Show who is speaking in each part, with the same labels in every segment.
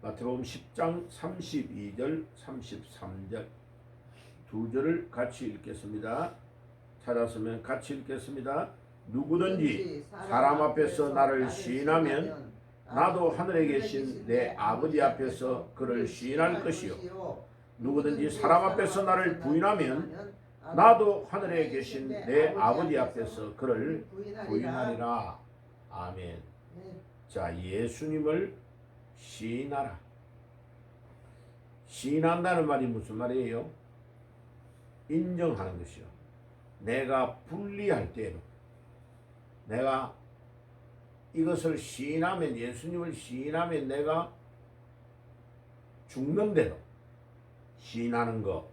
Speaker 1: 마태복음 10장 32절 33절 두 절을 같이 읽겠습니다. 찾았으면 같이 읽겠습니다. 누구든지 사람 앞에서 나를 시인하면 나도 하늘에 계신 내 아버지 앞에서 그를 시인할 것이요 누구든지 사람 앞에서 나를 부인하면 나도 하늘에 계신 내 아버지 앞에서 그를 부인하리라. 아멘. 자, 예수님을 시인하라. 시인한다는 말이 무슨 말이에요? 인정하는 것이요. 내가 불리할 때에도 내가 이것을 시인하면, 예수님을 시인하면 내가 죽는데도 시인하는 거,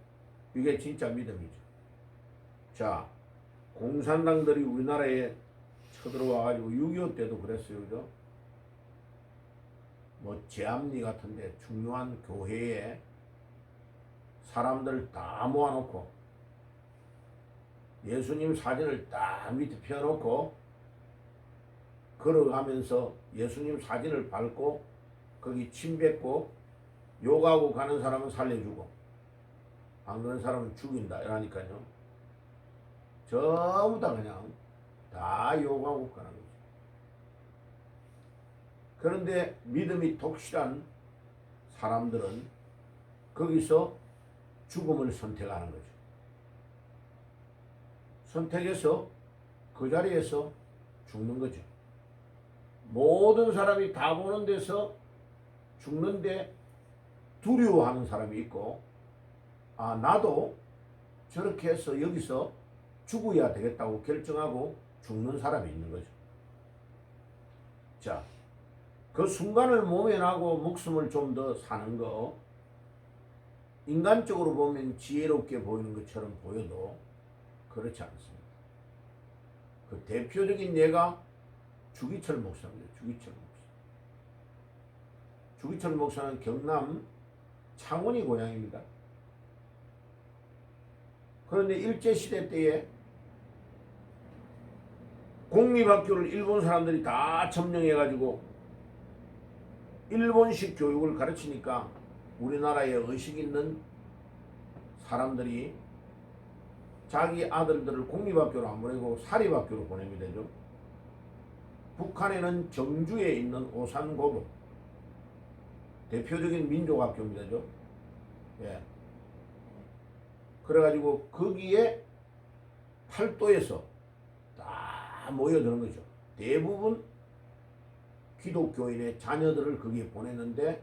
Speaker 1: 이게 진짜 믿음이죠. 자, 공산당들이 우리나라에 쳐들어와가지고 6.25 때도 그랬어요. 그죠? 뭐 제암리 같은데 중요한 교회에 사람들 다 모아놓고 예수님 사진을 딱 밑에 펴놓고 걸어가면서 예수님 사진을 밟고 거기 침 뱉고 욕하고 가는 사람은 살려주고 안 그런 사람은 죽인다 이러니까요. 전부 다 그냥 다 욕하고 가는 거죠. 그런데 믿음이 독실한 사람들은 거기서 죽음을 선택하는 거죠. 선택해서 그 자리에서 죽는 거죠. 모든 사람이 다 보는 데서 죽는데 두려워하는 사람이 있고, 아, 나도 저렇게 해서 여기서 죽어야 되겠다고 결정하고 죽는 사람이 있는 거죠. 자, 그 순간을 모면하고 목숨을 좀 더 사는 거, 인간적으로 보면 지혜롭게 보이는 것처럼 보여도 그렇지 않습니다. 그 대표적인 예가 주기철 목사입니다. 주기철 목사. 주기철 목사는 경남 창원이 고향입니다. 그런데 일제시대 때에 공립학교를 일본 사람들이 다 점령해가지고 일본식 교육을 가르치니까 우리나라에 의식 있는 사람들이 자기 아들들을 공립학교로 안 보내고 사립학교로 보냅니다. 북한에는 정주에 있는 오산고급 대표적인 민족학교입니다. 예. 그래가지고 거기에 팔도에서 다 모여드는 거죠. 대부분 기독교인의 자녀들을 거기에 보냈는데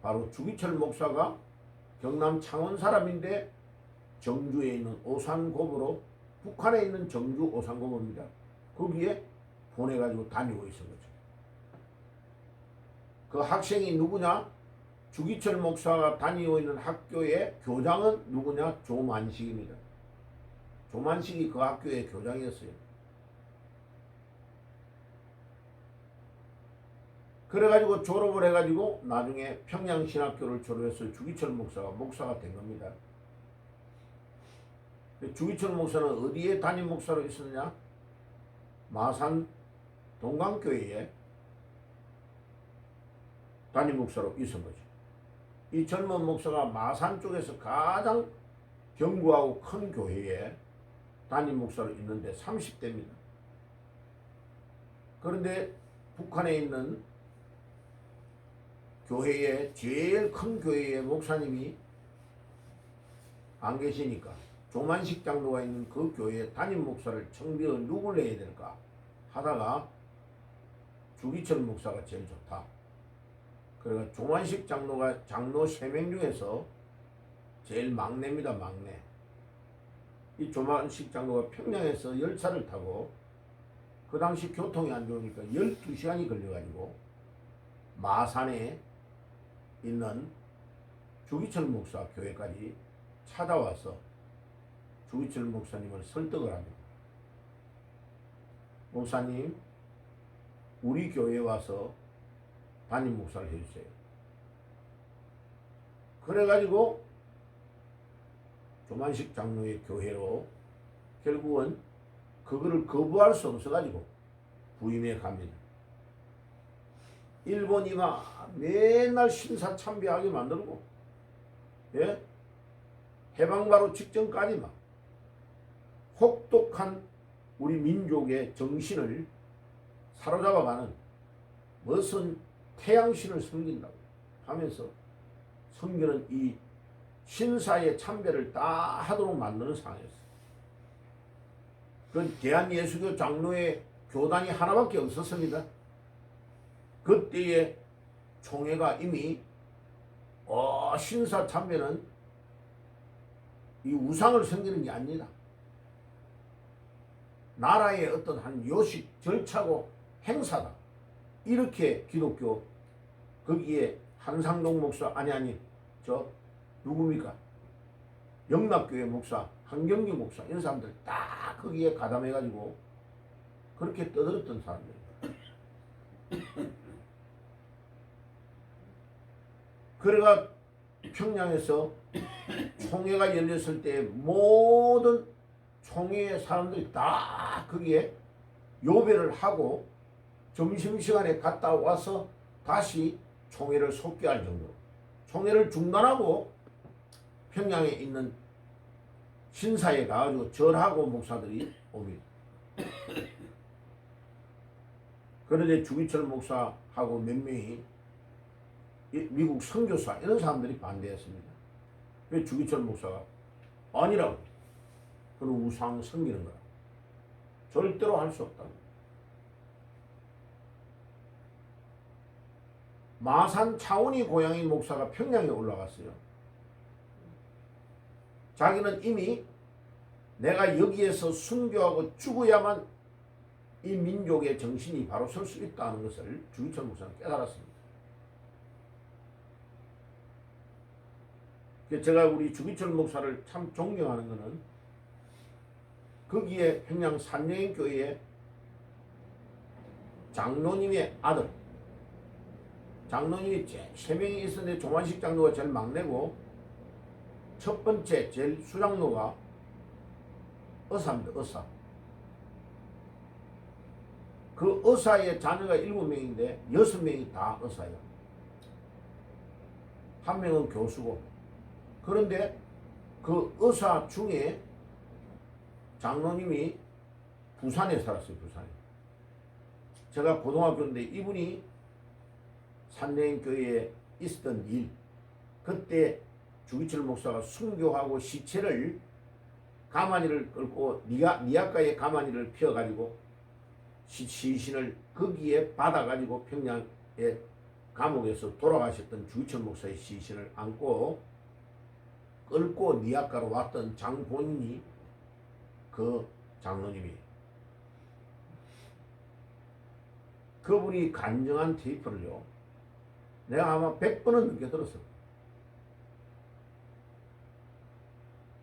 Speaker 1: 바로 주기철 목사가 경남 창원 사람인데 정주에 있는 오산고보로, 북한에 있는 정주 오산고보입니다. 거기에 보내가지고 다니고 있은 거죠. 그 학생이 누구냐? 주기철 목사가 다니고 있는 학교의 교장은 누구냐? 조만식입니다. 조만식이 그 학교의 교장이었어요. 그래가지고 졸업을 해가지고 나중에 평양신학교를 졸업해서 주기철 목사가 된 겁니다. 주기철 목사는 어디에 담임 목사로 있었느냐? 마산 동강교회에 담임 목사로 있은 거죠. 이 젊은 목사가 마산 쪽에서 가장 견고하고 큰 교회에 담임 목사로 있는데 30대입니다. 그런데 북한에 있는 교회에 제일 큰 교회의 목사님이 안 계시니까 조만식 장로가 있는 그 교회에 담임 목사를 청비를 누굴 내야 될까 하다가 주기철 목사가 제일 좋다. 그래서 조만식 장로가 장로 3명 중에서 제일 막내입니다. 막내. 이 조만식 장로가 평양에서 열차를 타고 그 당시 교통이 안 좋으니까 12시간이 걸려가지고 마산에 있는 주기철 목사 교회까지 찾아와서 주기철 목사님을 설득을 합니다. 목사님, 우리 교회에 와서 담임 목사를 해주세요. 그래가지고 조만식 장로의 교회로 결국은 그거를 거부할 수 없어가지고 부임해 갑니다. 일본이 막 맨날 신사참배하게 만들고, 예? 해방 바로 직전까지 막 혹독한 우리 민족의 정신을 사로잡아가는 무슨 태양신을 섬긴다고 하면서 섬기는 이 신사의 참배를 다 하도록 만드는 상황이었어요. 그 대한예수교 장로의 교단이 하나밖에 없었습니다. 그때의 총회가 이미 신사 참배는 이 우상을 섬기는 게 아니다. 나라의 어떤 한 요식, 절차고 행사다. 이렇게 기독교 거기에 한상동 목사 저 누굽니까? 영락교회 목사, 한경규 목사 이런 사람들 다 거기에 가담해가지고 그렇게 떠들었던 사람들입니다. 그래가 평양에서 총회가 열렸을 때 모든 총회의 사람들이 다 거기에 요배를 하고 점심시간에 갔다 와서 다시 총회를 속개할 정도로 총회를 중단하고 평양에 있는 신사에 가가지고 절하고 목사들이 옵니다. 그런데 주기철 목사하고 몇 명이 미국 선교사 이런 사람들이 반대했습니다. 왜 주기철 목사가 아니라고, 그는 우상 섬기는 거라, 절대로 할 수 없다. 마산 차원이 고향인 목사가 평양에 올라갔어요. 자기는 이미 내가 여기에서 순교하고 죽어야만 이 민족의 정신이 바로 설 수 있다는 것을 주기철 목사는 깨달았습니다. 제가 우리 주기철 목사를 참 존경하는 것은 거기에 평양 산령교회에 장로님의 아들, 장로님이 3명이 있었는데 조만식 장로가 제일 막내고 첫 번째 제일 수장로가 의사입니다. 의사. 그 의사의 자녀가 7명인데 6명이 다 의사예요. 한 명은 교수고. 그런데 그 의사 중에 장로님이 부산에 살았어요. 부산에. 제가 고등학교인데 이분이 산내교회에 있었던 일, 그때 주기철 목사가 순교하고 시체를 가마니를 끌고 니아가에 가마니를 피워가지고 시신을 거기에 받아가지고 평양의 감옥에서 돌아가셨던 주기철 목사의 시신을 안고 끌고 니아가로 왔던 장본인이 그 장로님이, 그분이 간증한 테이프를요 내가 아마 100번은 넘게 들었어요.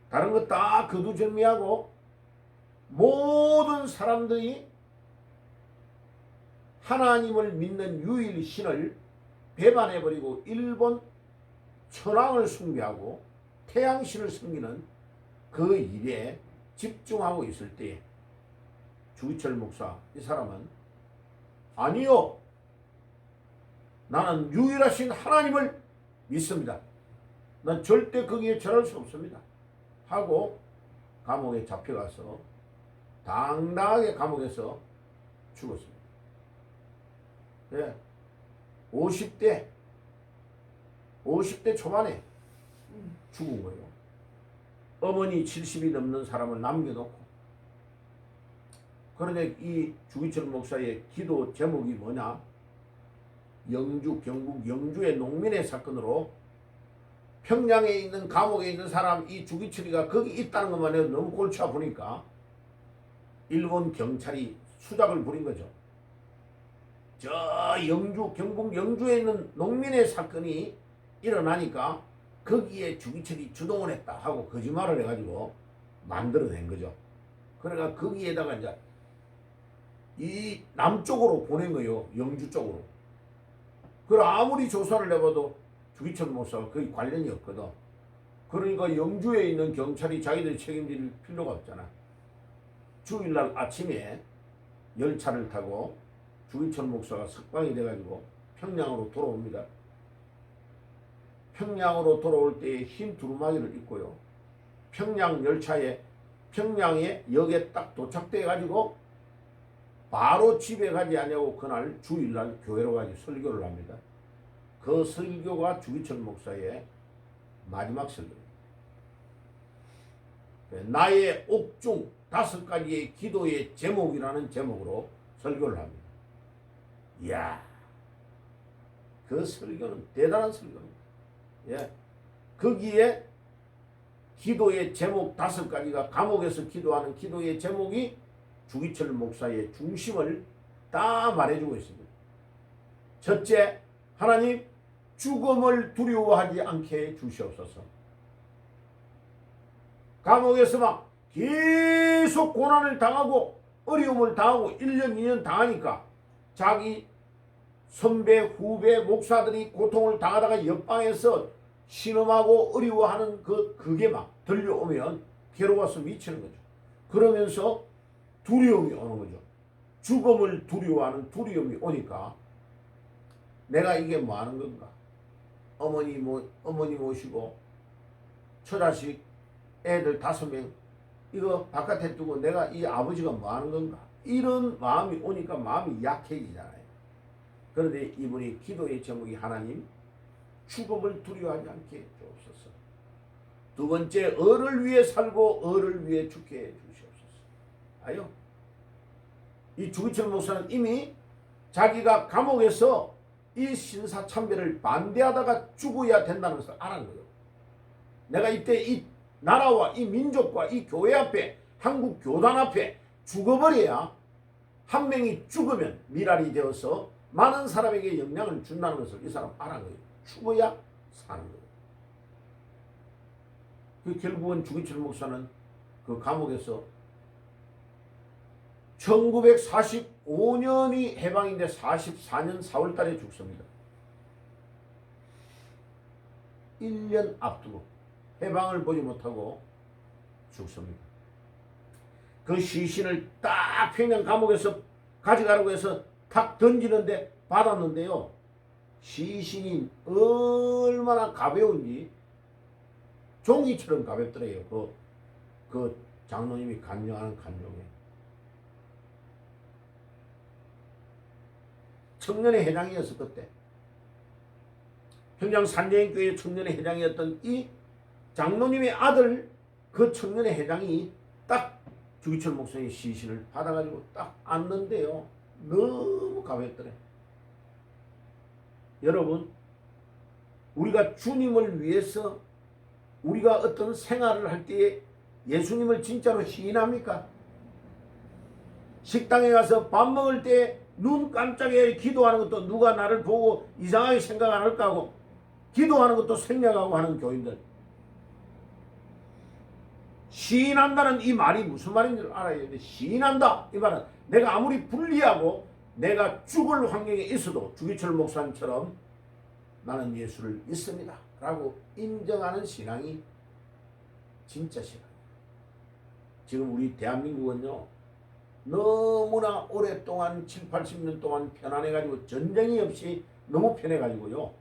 Speaker 1: 다른 거 다 거두절미하고 모든 사람들이 하나님을 믿는 유일 신을 배반해버리고 일본 천황을 숭배하고 태양신을 섬기는 그 일에 집중하고 있을 때 주기철 목사 이 사람은 아니요, 나는 유일하신 하나님을 믿습니다. 난 절대 거기에 절할 수 없습니다. 하고 감옥에 잡혀가서 당당하게 감옥에서 죽었습니다. 예, 50대 초반에 죽은 거예요. 어머니 70이 넘는 사람을 남겨놓고. 그런데 이 주기철 목사의 기도 제목이 뭐냐? 영주, 경북 영주의 농민의 사건으로 평양에 있는 감옥에 있는 사람 이 주기철이가 거기 있다는 것만 해도 너무 골치 아프니까 일본 경찰이 수작을 부린 거죠. 저 영주, 경북 영주에 있는 농민의 사건이 일어나니까 거기에 주기철이 주동을 했다 하고 거짓말을 해가지고 만들어낸 거죠. 그러니까 거기에다가 이제 이 남쪽으로 보낸 거예요. 영주 쪽으로. 그럼 아무리 조사를 해봐도 주기철 목사가 거의 관련이 없거든. 그러니까 영주에 있는 경찰이 자기들이 책임질 필요가 없잖아. 주일날 아침에 열차를 타고 주기철 목사가 석방이 돼가지고 평양으로 돌아옵니다. 평양으로 돌아올 때에 흰 두루마기를 입고요. 평양 열차에 평양에 역에 딱 도착돼 가지고 바로 집에 가지 않냐고 그날 주일날 교회로 가서 설교를 합니다. 그 설교가 주기철 목사의 마지막 설교입니다. 나의 옥중 5가지의 기도의 제목이라는 제목으로 설교를 합니다. 이야, 그 설교는 대단한 설교입니다. 예, 거기에 기도의 제목 5가지가 감옥에서 기도하는 기도의 제목이 주기철 목사의 중심을 다 말해주고 있습니다. 첫째, 하나님 죽음을 두려워하지 않게 주시옵소서. 감옥에서 막 계속 고난을 당하고 어려움을 당하고 1년 2년 당하니까 자기 선배 후배 목사들이 고통을 당하다가 옆방에서 신음하고 어려워하는 그게 막 들려오면 괴로워서 미치는 거죠. 그러면서 두려움이 오는 거죠. 죽음을 두려워하는 두려움이 오니까 내가 이게 뭐 하는 건가? 어머니 모시고 처자식 애들 5명 이거 바깥에 두고 내가 이 아버지가 뭐 하는 건가? 이런 마음이 오니까 마음이 약해지잖아요. 그런데 이분이 기도의 제목이 하나님 죽음을 두려워하지 않게 주옵소서. 두 번째, 을을 위해 살고 을을 위해 죽게 해 주시옵소서. 아요. 이 주기철 목사는 이미 자기가 감옥에서 이 신사참배를 반대하다가 죽어야 된다는 것을 알은 거예요. 내가 이때 이 나라와 이 민족과 이 교회 앞에 한국 교단 앞에 죽어버려야 한 명이 죽으면 미랄이 되어서 많은 사람에게 영향을 준다는 것을 이 사람 알은 거예요. 죽어야 사는 거예요. 결국은 주기철 목사는 그 감옥에서 1945년이 해방인데 44년 4월 달에 죽습니다. 1년 앞두고 해방을 보지 못하고 죽습니다. 그 시신을 딱 평양 감옥에서 가져가라고 해서 탁 던지는데 받았는데요. 시신이 얼마나 가벼운지 종이처럼 가볍더래요. 그 장로님이 간증하는 간증에. 청년의 회장이었어 그때. 평양 산재인교회 청년의 회장이었던 이 장로님의 아들 그 청년의 회장이 딱 주기철 목사의 시신을 받아가지고 딱 앉는데요. 너무 가볍더래. 여러분, 우리가 주님을 위해서 우리가 어떤 생활을 할 때에 예수님을 진짜로 시인합니까? 식당에 가서 밥 먹을 때 눈 깜짝에 기도하는 것도 누가 나를 보고 이상하게 생각 안 할까 하고 기도하는 것도 생략하고 하는 교인들. 시인한다는 이 말이 무슨 말인 줄 알아야 되는데, 시인한다 이 말은 내가 아무리 불리하고 내가 죽을 환경에 있어도 주기철 목사님처럼 나는 예수를 믿습니다 라고 인정하는 신앙이 진짜 신앙이에요. 지금 우리 대한민국은요 너무나 오랫동안 7, 80년 동안 편안해가지고 전쟁이 없이 너무 편해가지고요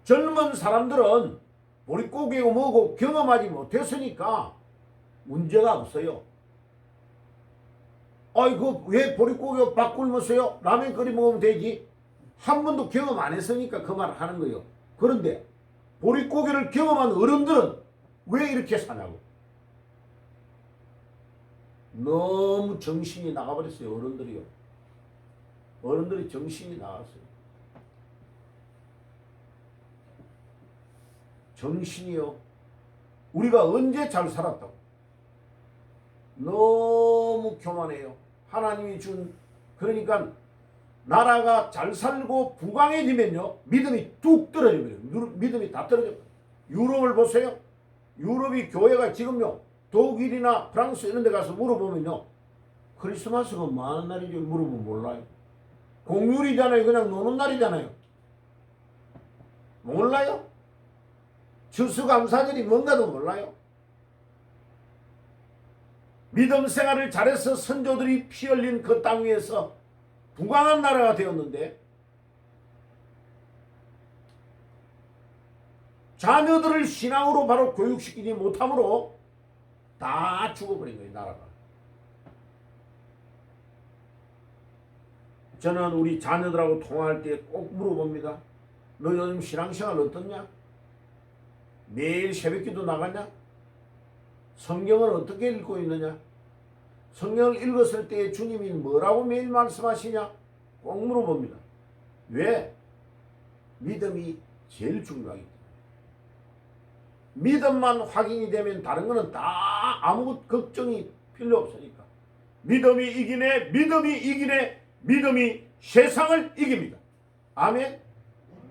Speaker 1: 젊은 사람들은 보릿고개고 뭐고 경험하지 못했으니까 문제가 없어요. 아이고 왜 보릿고개 밥 굶었어요? 라면 끓여 먹으면 되지. 한 번도 경험 안 했으니까 그 말을 하는 거예요. 그런데 보릿고개를 경험한 어른들은 왜 이렇게 사냐고. 너무 정신이 나가버렸어요. 어른들이요. 어른들이 정신이 나갔어요. 정신이요. 우리가 언제 잘 살았다고. 너무 교만해요. 하나님이 준 그러니까 나라가 잘 살고 부강해지면요 믿음이 뚝 떨어져버려요. 믿음이 다 떨어져요. 유럽을 보세요. 유럽이 교회가 지금요 독일이나 프랑스 이런 데 가서 물어보면요 크리스마스가 뭐 하는 날이죠? 물어보면 몰라요. 공휴일이잖아요. 그냥 노는 날이잖아요. 몰라요? 추수감사절이 뭔가도 몰라요. 믿음 생활을 잘해서 선조들이 피 흘린 그 땅 위에서 부강한 나라가 되었는데 자녀들을 신앙으로 바로 교육시키지 못함으로 다 죽어버린 거예요, 나라가. 저는 우리 자녀들하고 통화할 때 꼭 물어봅니다. 너 요즘 신앙생활 어떻냐? 매일 새벽기도 나가냐? 성경을 어떻게 읽고 있느냐? 성경을 읽었을 때 주님이 뭐라고 매일 말씀하시냐? 꼭 물어봅니다. 왜? 믿음이 제일 중요하기 때문에. 믿음만 확인이 되면 다른 거는 다 아무 걱정이 필요 없으니까. 믿음이 이기네, 믿음이 이기네, 믿음이 세상을 이깁니다. 아멘.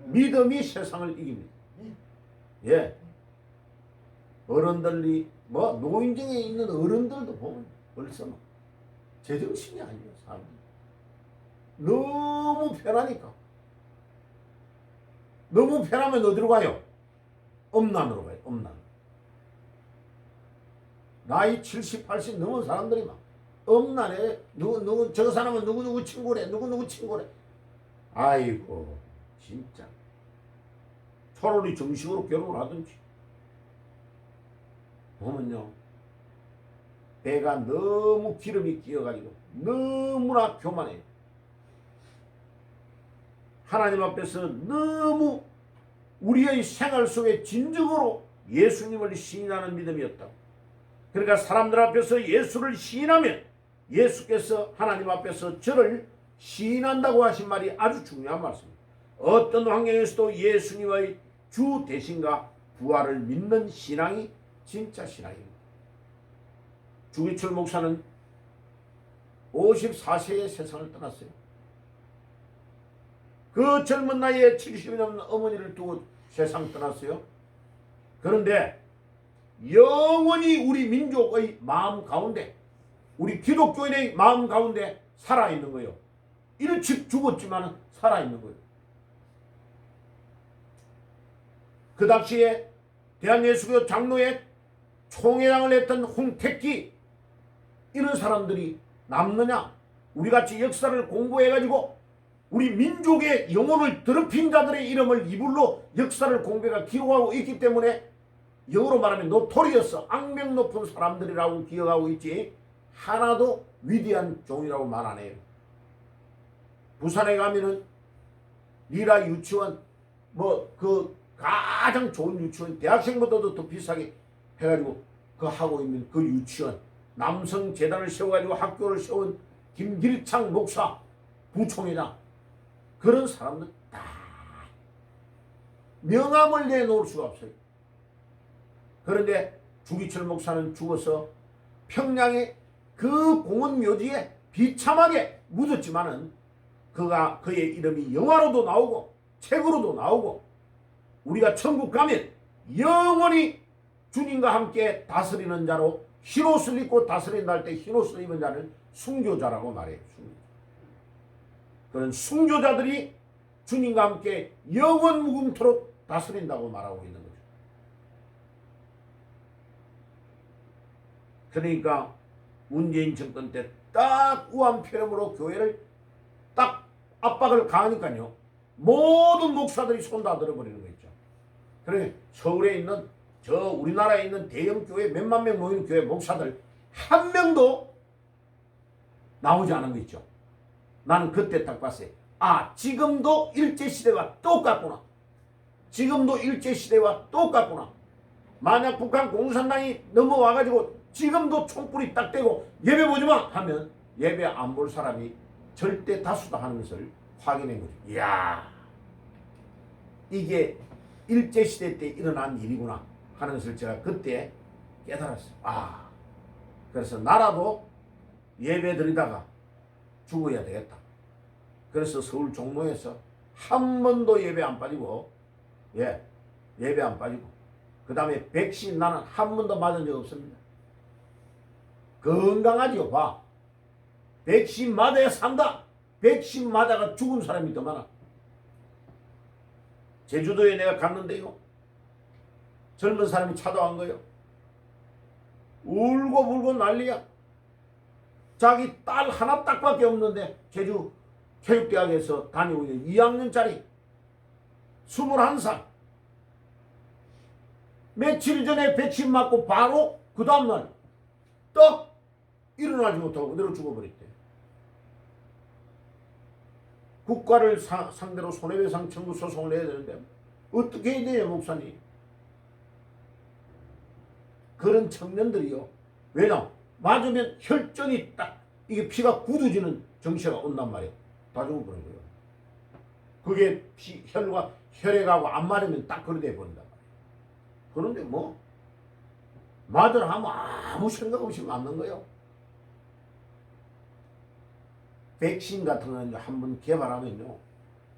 Speaker 1: 믿음이 세상을 이깁니다. 예. 어른들이 뭐 노인정에 있는 어른들도 보면 벌써 막 제정신이 아니에요, 사람들. 너무 편하니까. 너무 편하면 어디로 가요? 엄난으로 가요. 엄난. 나이 70, 80 넘은 사람들이 막 엄난에 누구 저 사람은 누구 친구래, 누구 친구래. 아이고 진짜. 차라리 정식으로 결혼을 하든지. 보면요, 배가 너무 기름이 끼어가지고 너무나 교만해요. 하나님 앞에서 너무 우리의 생활 속에 진정으로 예수님을 시인하는 믿음이었다. 그러니까 사람들 앞에서 예수를 시인하면 예수께서 하나님 앞에서 저를 시인한다고 하신 말이 아주 중요한 말씀입니다. 어떤 환경에서도 예수님의 주 대신과 부활을 믿는 신앙이 진짜 신앙입니다. 주기철 목사는 54세에 세상을 떠났어요. 그 젊은 나이에 70이 넘는 어머니를 두고 세상 떠났어요. 그런데 영원히 우리 민족의 마음 가운데, 우리 기독교인의 마음 가운데 살아있는 거예요. 일찍 죽었지만 살아있는 거예요. 그 당시에 대한예수교 장로회 총회장을 했던 홍택기, 이런 사람들이 남느냐? 우리같이 역사를 공부해가지고 우리 민족의 영혼을 더럽힌 자들의 이름을 이불로 역사를 공부가 기록하고 있기 때문에 영어로 말하면 노토리어스, 악명 높은 사람들이라고 기억하고 있지, 하나도 위대한 종이라고 말 안 해요. 부산에 가면은 리라 유치원, 뭐 그 가장 좋은 유치원, 대학생보다도 더 비싸게 해가지고 그 하고 있는 그 유치원, 남성 재단을 세워가지고 학교를 세운 김길창 목사 부총회장, 그런 사람들 다 명함을 내놓을 수가 없어요. 그런데 주기철 목사는 죽어서 평양의 그 공원 묘지에 비참하게 묻었지만은 그의 이름이 영화로도 나오고 책으로도 나오고, 우리가 천국 가면 영원히 주님과 함께 다스리는 자로 흰옷을 입고 다스린다 할 때 흰옷을 입은 자는 순교자라고 말해요. 그런 순교자들이 주님과 함께 영원 무궁토록 다스린다고 말하고 있는 거죠. 그러니까 문재인 정권 때 딱 우한 폐렴으로 교회를 딱 압박을 가하니까요, 모든 목사들이 손 다 들어버리는 거 있죠. 그래 서울에 있는 우리나라에 있는 대형 교회 몇만 명 모이는 교회 목사들 한 명도 나오지 않은 거 있죠. 나는 그때 딱 봤어요. 아, 지금도 일제시대와 똑같구나. 지금도 일제시대와 똑같구나. 만약 북한 공산당이 넘어와가지고 지금도 총불이 딱 대고 예배 보지 마 하면 예배 안 볼 사람이 절대 다수다 하는 것을 확인한 거죠. 이야, 이게 일제시대 때 일어난 일이구나 하는 것을 제가 그때 깨달았어요. 아, 그래서 나라도 예배 드리다가 죽어야 되겠다. 그래서 서울 종로에서 한 번도 예배 안 빠지고, 예배 안 빠지고, 그 다음에 백신 나는 한 번도 맞은 적 없습니다. 건강하지요. 봐. 백신 맞아야 산다. 백신 맞아가 죽은 사람이 더 많아. 제주도에 내가 갔는데요, 젊은 사람이 찾아온 거예요. 울고 불고 난리야. 자기 딸 하나 딱밖에 없는데 제주 체육대학에서 다니고 있는 2학년짜리 21살. 며칠 전에 백신 맞고 바로 그 다음날 떡 일어나지 못하고 그대로 죽어버렸대. 국가를 상대로 손해배상 청구 소송을 해야 되는데 어떻게 해야 돼요, 목사님? 그런 청년들이요. 왜냐? 맞으면 혈전이 딱 이게 피가 굳어지는 정체가 온단 말이에요. 다 죽어버린 거예요. 그게 혈과 혈액하고 안 맞으면 딱 그래 돼 버린단 말이에요. 그런데 뭐 맞으라 하면 아무 생각 없이 맞는 거예요. 백신 같은 거는 한번 개발하면요,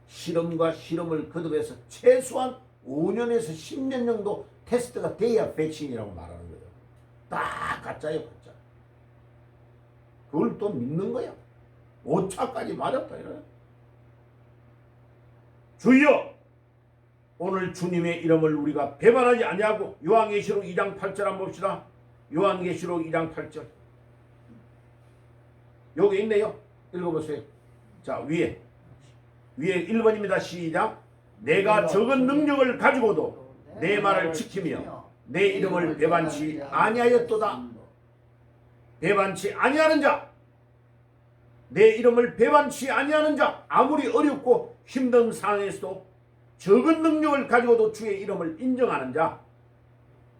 Speaker 1: 실험과 실험을 거듭해서 최소한 5년에서 10년 정도 테스트가 돼야 백신이라고 말하는 거예요. 다 가짜예요, 가짜. 그걸 또 믿는 거야. 5차까지 맞았다 이래요. 주여, 오늘 주님의 이름을 우리가 배반하지 아니하고 요한계시록 2장 8절 한번 봅시다. 요한계시록 2장 8절. 여기 있네요. 읽어보세요. 자, 위에 1번입니다. 시작. 내가 적은 능력을 가지고도 내 말을 지키며 내 이름을 배반치 아니하였도다. 배반치 아니하는 자, 내 이름을 배반치 아니하는 자, 아무리 어렵고 힘든 상황에서도 적은 능력을 가지고도 주의 이름을 인정하는 자.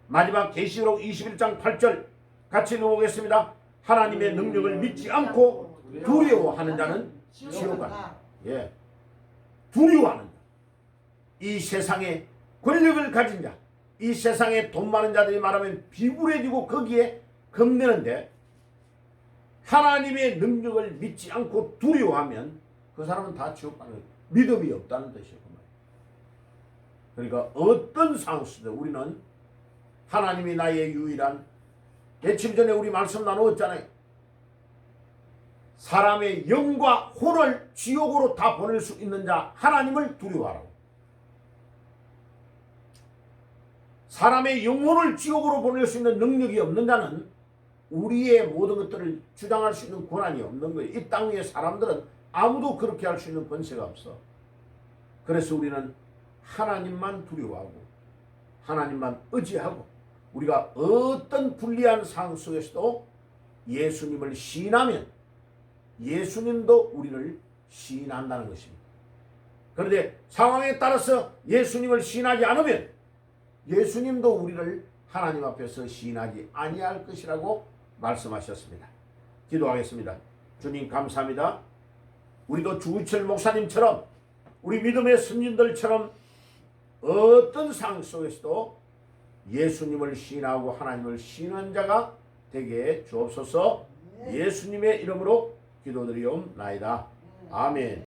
Speaker 1: 마지막 계시록 21장 8절 같이 읽어보겠습니다. 하나님의 능력을 믿지 않고 두려워하는 자는 지옥 간다. 예, 두려워하는 자. 이 세상에 권력을 가진 자, 이 세상에 돈 많은 자들이 말하면 비굴해지고 거기에 겁내는데, 하나님의 능력을 믿지 않고 두려워하면 그 사람은 다 지옥 가는 거예요. 믿음이 없다는 뜻이에요. 그러니까 어떤 상황 속에서 우리는 하나님이 나의 유일한, 며칠 전에 우리 말씀 나누었잖아요. 사람의 영과 혼을 지옥으로 다 보낼 수 있는 자, 하나님을 두려워하라고. 사람의 영혼을 지옥으로 보낼 수 있는 능력이 없는 자는 우리의 모든 것들을 주장할 수 있는 권한이 없는 거예요. 이 땅 위에 사람들은 아무도 그렇게 할 수 있는 권세가 없어. 그래서 우리는 하나님만 두려워하고 하나님만 의지하고, 우리가 어떤 불리한 상황 속에서도 예수님을 시인하면 예수님도 우리를 시인한다는 것입니다. 그런데 상황에 따라서 예수님을 시인하지 않으면 예수님도 우리를 하나님 앞에서 시인하지 아니할 것이라고 말씀하셨습니다. 기도하겠습니다. 주님 감사합니다. 우리도 주우철 목사님처럼, 우리 믿음의 선진들처럼 어떤 상황 속에서도 예수님을 시인하고 하나님을 시인하는 자가 되게 주옵소서. 예수님의 이름으로 기도드리옵나이다. 아멘.